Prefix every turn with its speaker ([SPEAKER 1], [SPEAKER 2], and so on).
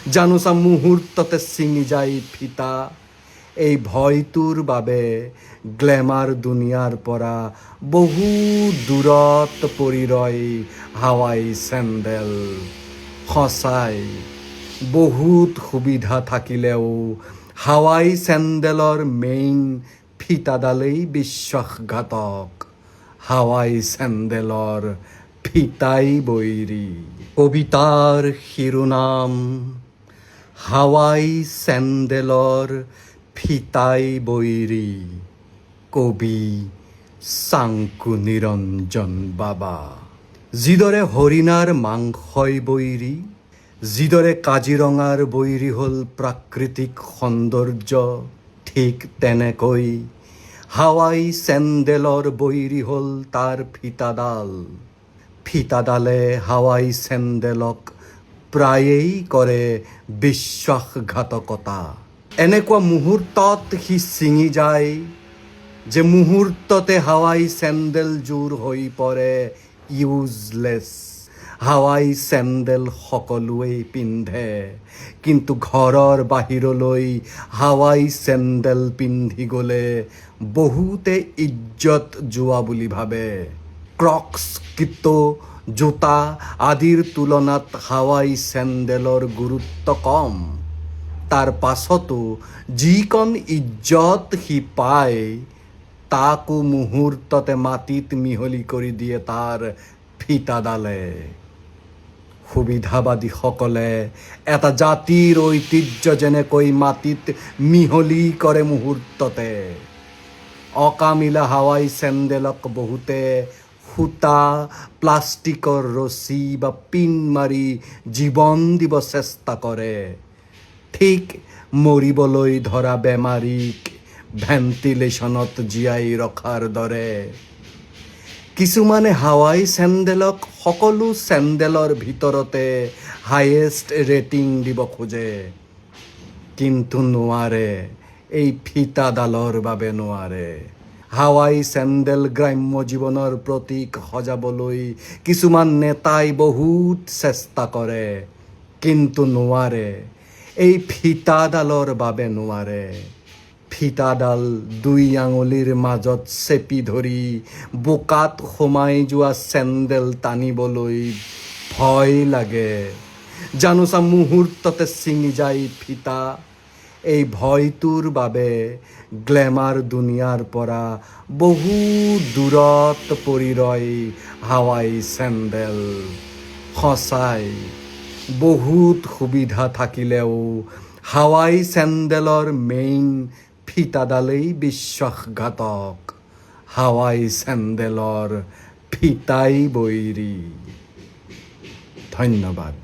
[SPEAKER 1] জানোচা মুহূৰ্ততে ছিঙি যায় ফিতা এই ভয়টোৰ বাবে গ্লেমাৰ দুনিয়াৰ পৰা বহু দূৰত পৰি ৰয় হাৱাই চেণ্ডেল সঁচাই বহুত সুবিধা থাকিলেও হাৱাই চেণ্ডেলৰ মেইন ফিতাডালেই বিশ্বাসঘাতক হাৱাই চেণ্ডেলৰ ফিতাই বৈৰী কবিতাৰ শিৰোনাম হাৱাই চেণ্ডেলৰ ফিতাই বৈৰী কবি চাংকু নিৰঞ্জন বাবা যিদৰে হৰিণাৰ মাংসই বৈৰী যিদৰে কাজিৰঙাৰ বৈৰী হ'ল প্ৰাকৃতিক সৌন্দৰ্য ঠিক তেনেকৈ হাৱাই চেণ্ডেলৰ বৈৰী হ'ল তাৰ ফিতাডালে হাৱাই চেণ্ডেলক প্ৰায়েই কৰে বিশ্বাসঘাতকতা এনেকুৱা মুহূৰ্তত সি ছিঙি যায় যে মুহূৰ্ততে হাৱাই চেণ্ডেলযোৰ হৈ পৰে ইউজলেছ হাৱাই চেণ্ডেল সকলোৱেই পিন্ধে কিন্তু ঘৰৰ বাহিৰলৈ হাৱাই চেণ্ডেল পিন্ধি গ'লে বহুতে ইজ্জত যোৱা বুলি ভাবে ক্ৰক্স কিটো জোতা আদিৰ তুলনাত হাৱাই চেণ্ডেলৰ গুৰুত্ব কম তাৰ পাছতো যিকণ ইজ্জত সি পায় তাকো মুহূৰ্ততে মাটিত মিহলি কৰি দিয়ে তাৰ ফিতাডালে সুবিধাবাদীসকলে এটা জাতিৰ ঐতিহ্য যেনেকৈ মাটিত মিহলি কৰে মুহূৰ্ততে অকামিলা হাৱাই চেণ্ডেলক বহুতে সূতা প্লাষ্টিকৰ ৰছী বা পিন মাৰি জীৱন দিব চেষ্টা কৰে ঠিক মৰিবলৈ ধৰা বেমাৰীক ভেণ্টিলেশ্যনত জীয়াই ৰখাৰ দৰে কিছুমানে হাৱাই চেণ্ডেলক সকলো চেণ্ডেলৰ ভিতৰতে হায়েষ্ট ৰেটিং দিব খোজে কিন্তু নোৱাৰে এই ফিতাডালৰ বাবে নোৱাৰে হাৱাই চেণ্ডেল গ্ৰাম্য জীৱনৰ প্ৰতীক সজাবলৈ কিছুমান নেতাই বহুত চেষ্টা কৰে কিন্তু নোৱাৰে এই ফিতাডালৰ বাবে নোৱাৰে ফিতাডাল দুই আঙুলিৰ মাজত চেপি ধৰি বোকাত সোমাই যোৱা চেণ্ডেল টানিবলৈ ভয় লাগে জানোচা মুহূৰ্ততে ছিঙি যায় ফিতা এই ভয়টোৰ বাবে গ্লেমাৰ দুনিয়াৰ পৰা বহু দূৰত পৰি ৰয় হাৱাই চেণ্ডেল সঁচাই বহুত সুবিধা থাকিলেও হাৱাই চেণ্ডেলৰ মেইন ফিতাডালেই বিশ্বাসঘাতক হাৱাই চেণ্ডেলৰ ফিতাই বৈৰী ধন্যবাদ